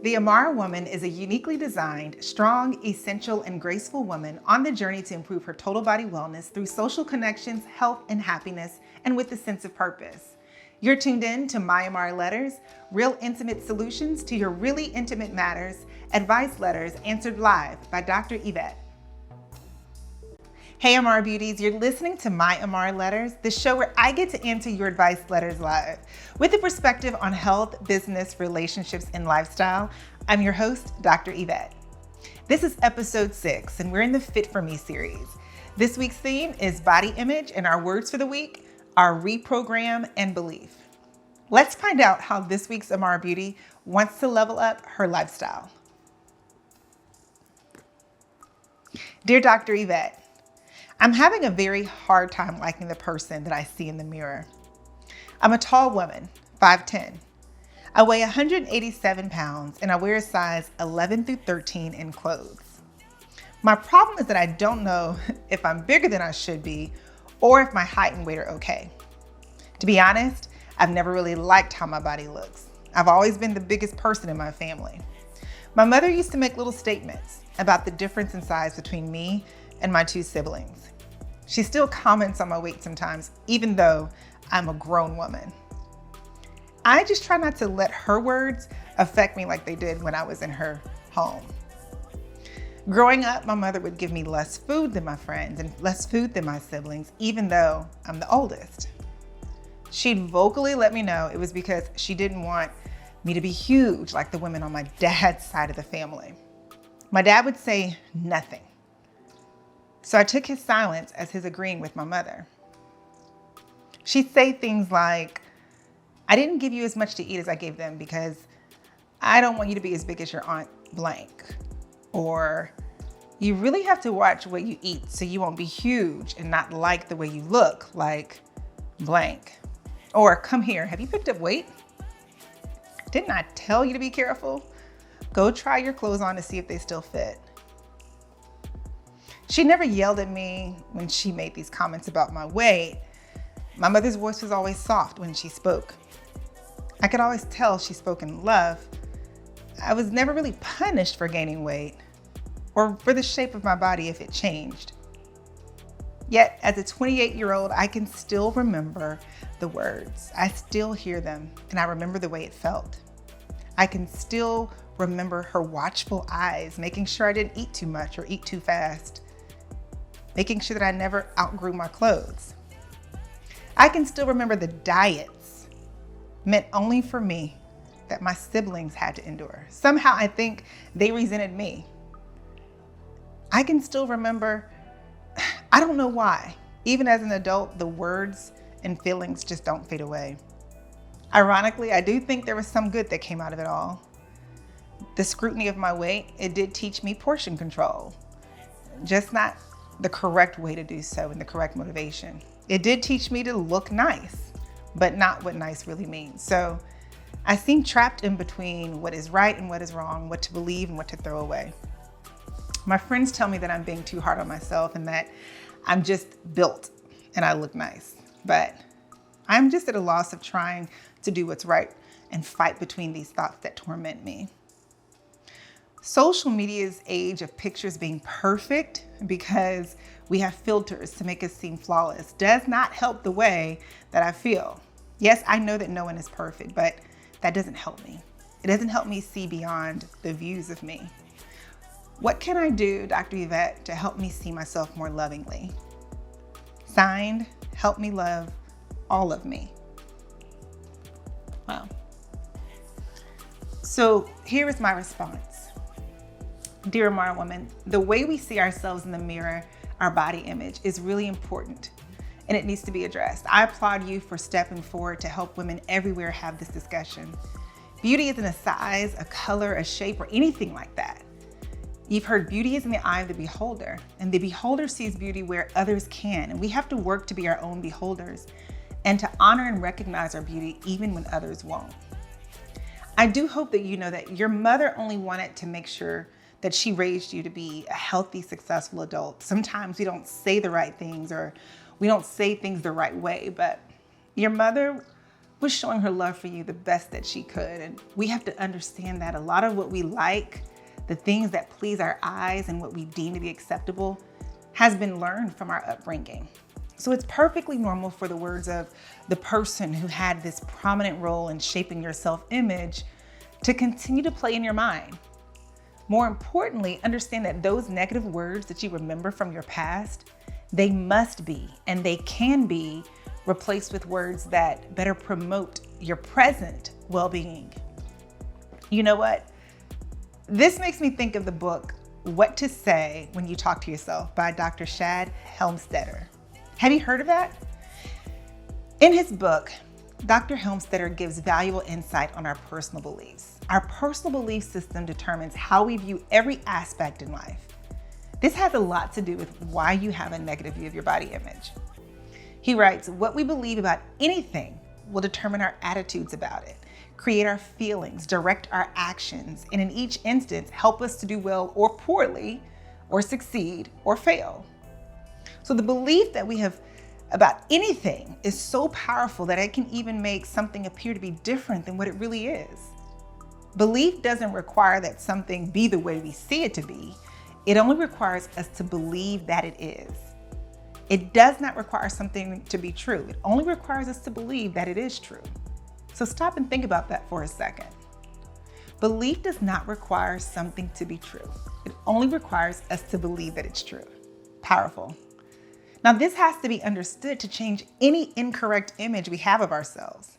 The AMARA woman is a uniquely designed, strong, essential, and graceful woman on the journey to improve her total body wellness through social connections, health, and happiness, and with a sense of purpose. You're tuned in to My AMARA Letters, real intimate solutions to your really intimate matters, advice letters answered live by Dr. Yvette. Hey AMARA Beauties, you're listening to My AMARA Letters, the show where I get to answer your advice letters live. With a perspective on health, business, relationships, and lifestyle, I'm your host, Dr. Yvette. This is episode 6, and we're in the Fit For Me series. This week's theme is body image, and our words for the week are reprogram and belief. Let's find out how this week's AMARA Beauty wants to level up her lifestyle. Dear Dr. Yvette, I'm having a very hard time liking the person that I see in the mirror. I'm a tall woman, 5'10". I weigh 187 pounds and I wear a size 11 through 13 in clothes. My problem is that I don't know if I'm bigger than I should be or if my height and weight are okay. To be honest, I've never really liked how my body looks. I've always been the biggest person in my family. My mother used to make little statements about the difference in size between me and my 2 siblings. She still comments on my weight sometimes, even though I'm a grown woman. I just try not to let her words affect me like they did when I was in her home. Growing up, my mother would give me less food than my friends and less food than my siblings, even though I'm the oldest. She'd vocally let me know it was because she didn't want me to be huge like the women on my dad's side of the family. My dad would say nothing. So I took his silence as his agreeing with my mother. She'd say things like, I didn't give you as much to eat as I gave them because I don't want you to be as big as your aunt blank. Or, you really have to watch what you eat so you won't be huge and not like the way you look like blank. Or, come here, have you picked up weight? Didn't I tell you to be careful? Go try your clothes on to see if they still fit. She never yelled at me when she made these comments about my weight. My mother's voice was always soft when she spoke. I could always tell she spoke in love. I was never really punished for gaining weight or for the shape of my body if it changed. Yet, as a 28-year-old, I can still remember the words. I still hear them, and I remember the way it felt. I can still remember her watchful eyes, making sure I didn't eat too much or eat too fast, making sure that I never outgrew my clothes. I can still remember the diets meant only for me that my siblings had to endure. Somehow I think they resented me. I can still remember, I don't know why, even as an adult, the words and feelings just don't fade away. Ironically, I do think there was some good that came out of it all. The scrutiny of my weight, it did teach me portion control, just not the correct way to do so and the correct motivation. It did teach me to look nice, but not what nice really means. So I seem trapped in between what is right and what is wrong, what to believe and what to throw away. My friends tell me that I'm being too hard on myself and that I'm just built and I look nice, but I'm just at a loss of trying to do what's right and fight between these thoughts that torment me. Social media's age of pictures being perfect because we have filters to make us seem flawless does not help the way that I feel. Yes, I know that no one is perfect, but that doesn't help me. It doesn't help me see beyond the views of me. What can I do, Dr. Yvette, to help me see myself more lovingly? Signed, help me love all of me. Wow. So here is my response. Dear AMARA woman, the way we see ourselves in the mirror, our body image, is really important and it needs to be addressed. I applaud you for stepping forward to help women everywhere have this discussion. Beauty isn't a size, a color, a shape, or anything like that. You've heard beauty is in the eye of the beholder, and the beholder sees beauty where others can, and we have to work to be our own beholders and to honor and recognize our beauty even when others won't. I do hope that you know that your mother only wanted to make sure that she raised you to be a healthy, successful adult. Sometimes we don't say the right things or we don't say things the right way, but your mother was showing her love for you the best that she could. And we have to understand that a lot of what we like, the things that please our eyes and what we deem to be acceptable, has been learned from our upbringing. So it's perfectly normal for the words of the person who had this prominent role in shaping your self-image to continue to play in your mind. More importantly, understand that those negative words that you remember from your past, they must be and they can be replaced with words that better promote your present well-being. You know what? This makes me think of the book, What to Say When You Talk to Yourself by Dr. Shad Helmstetter. Have you heard of that? In his book, Dr. Helmstetter gives valuable insight on our personal beliefs. Our personal belief system determines how we view every aspect in life. This has a lot to do with why you have a negative view of your body image. He writes, what we believe about anything will determine our attitudes about it, create our feelings, direct our actions, and in each instance, help us to do well or poorly, or succeed or fail. So the belief that we have about anything is so powerful that it can even make something appear to be different than what it really is. Belief doesn't require that something be the way we see it to be. It only requires us to believe that it is. It does not require something to be true. It only requires us to believe that it is true. So stop and think about that for a second. Belief does not require something to be true. It only requires us to believe that it's true. Powerful. Now, this has to be understood to change any incorrect image we have of ourselves.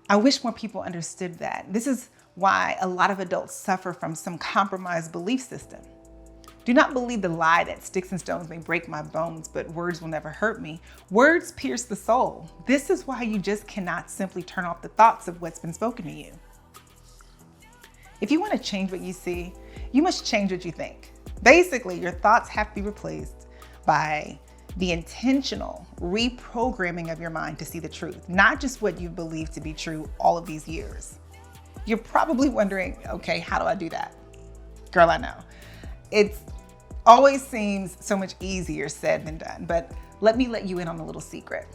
I wish more people understood that. This is why a lot of adults suffer from some compromised belief system. Do not believe the lie that sticks and stones may break my bones, but words will never hurt me. Words pierce the soul. This is why you just cannot simply turn off the thoughts of what's been spoken to you. If you want to change what you see, you must change what you think. Basically, your thoughts have to be replaced by the intentional reprogramming of your mind to see the truth, not just what you believe to be true all of these years. You're probably wondering, okay, how do I do that? Girl, I know. It always seems so much easier said than done, but let me let you in on a little secret.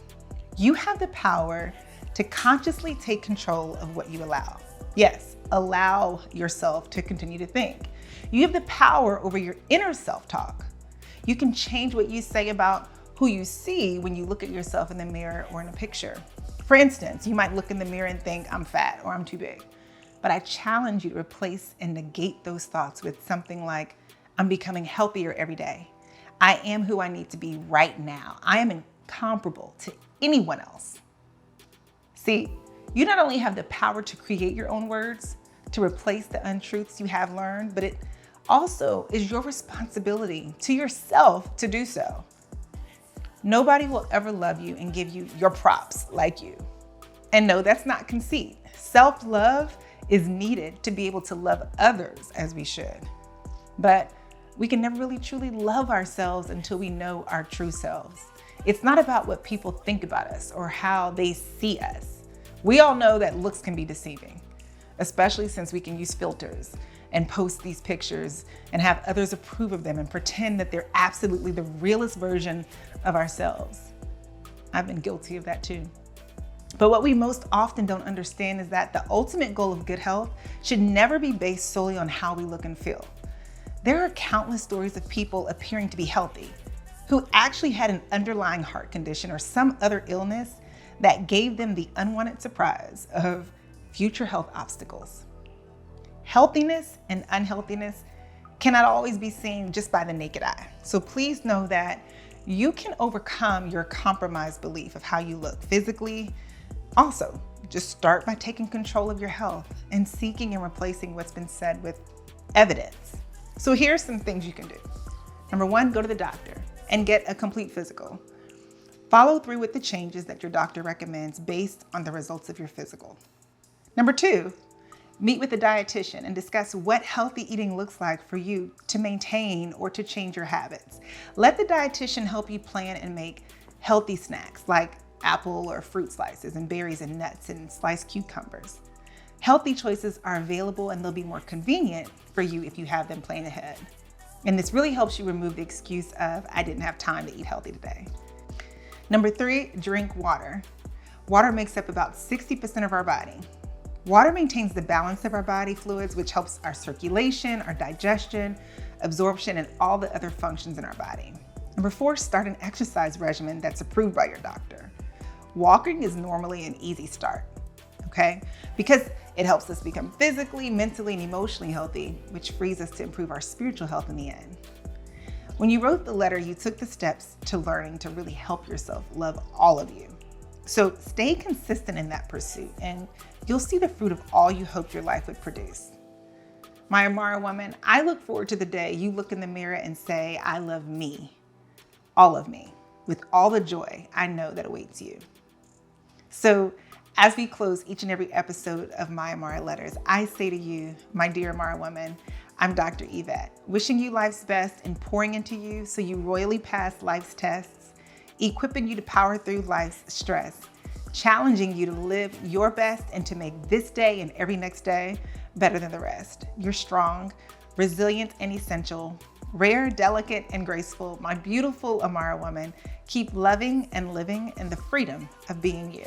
You have the power to consciously take control of what you allow. Yes, allow yourself to continue to think. You have the power over your inner self-talk. You can change what you say about who you see when you look at yourself in the mirror or in a picture. For instance, you might look in the mirror and think, I'm fat or I'm too big. But I challenge you to replace and negate those thoughts with something like, I'm becoming healthier every day. I am who I need to be right now. I am incomparable to anyone else. See, you not only have the power to create your own words, to replace the untruths you have learned, but it also is your responsibility to yourself to do so. Nobody will ever love you and give you your props like you. And no, that's not conceit. Self-love is needed to be able to love others as we should. But we can never really truly love ourselves until we know our true selves. It's not about what people think about us or how they see us. We all know that looks can be deceiving, especially since we can use filters and post these pictures and have others approve of them and pretend that they're absolutely the realest version of ourselves. I've been guilty of that too. But what we most often don't understand is that the ultimate goal of good health should never be based solely on how we look and feel. There are countless stories of people appearing to be healthy who actually had an underlying heart condition or some other illness that gave them the unwanted surprise of future health obstacles. Healthiness and unhealthiness cannot always be seen just by the naked eye. So please know that you can overcome your compromised belief of how you look physically. Also, just start by taking control of your health and seeking and replacing what's been said with evidence. So here's some things you can do. Number one, go to the doctor and get a complete physical. Follow through with the changes that your doctor recommends based on the results of your physical. Number two, meet with a dietitian and discuss what healthy eating looks like for you to maintain or to change your habits. Let the dietitian help you plan and make healthy snacks like apple or fruit slices and berries and nuts and sliced cucumbers. Healthy choices are available and they'll be more convenient for you if you have them planned ahead. And this really helps you remove the excuse of, I didn't have time to eat healthy today. Number three, drink water. Water makes up about 60% of our body. Water maintains the balance of our body fluids, which helps our circulation, our digestion, absorption, and all the other functions in our body. Number 4, start an exercise regimen that's approved by your doctor. Walking is normally an easy start, okay? Because it helps us become physically, mentally, and emotionally healthy, which frees us to improve our spiritual health in the end. When you wrote the letter, you took the steps to learning to really help yourself love all of you. So stay consistent in that pursuit, and you'll see the fruit of all you hoped your life would produce. My AMARA woman, I look forward to the day you look in the mirror and say, I love me, all of me, with all the joy I know that awaits you. So as we close each and every episode of my AMARA letters, I say to you, my dear AMARA woman, I'm Dr. Yvette, wishing you life's best and pouring into you so you royally pass life's tests, equipping you to power through life's stress, challenging you to live your best and to make this day and every next day better than the rest. You're strong, resilient, and essential, rare, delicate, and graceful. My beautiful AMARA woman, keep loving and living in the freedom of being you.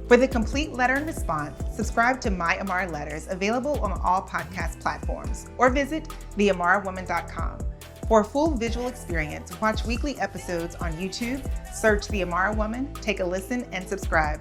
For the complete letter and response, subscribe to My AMARA Letters, available on all podcast platforms, or visit theamarawoman.com. For a full visual experience, watch weekly episodes on YouTube, search The AMARA Woman, take a listen, and subscribe.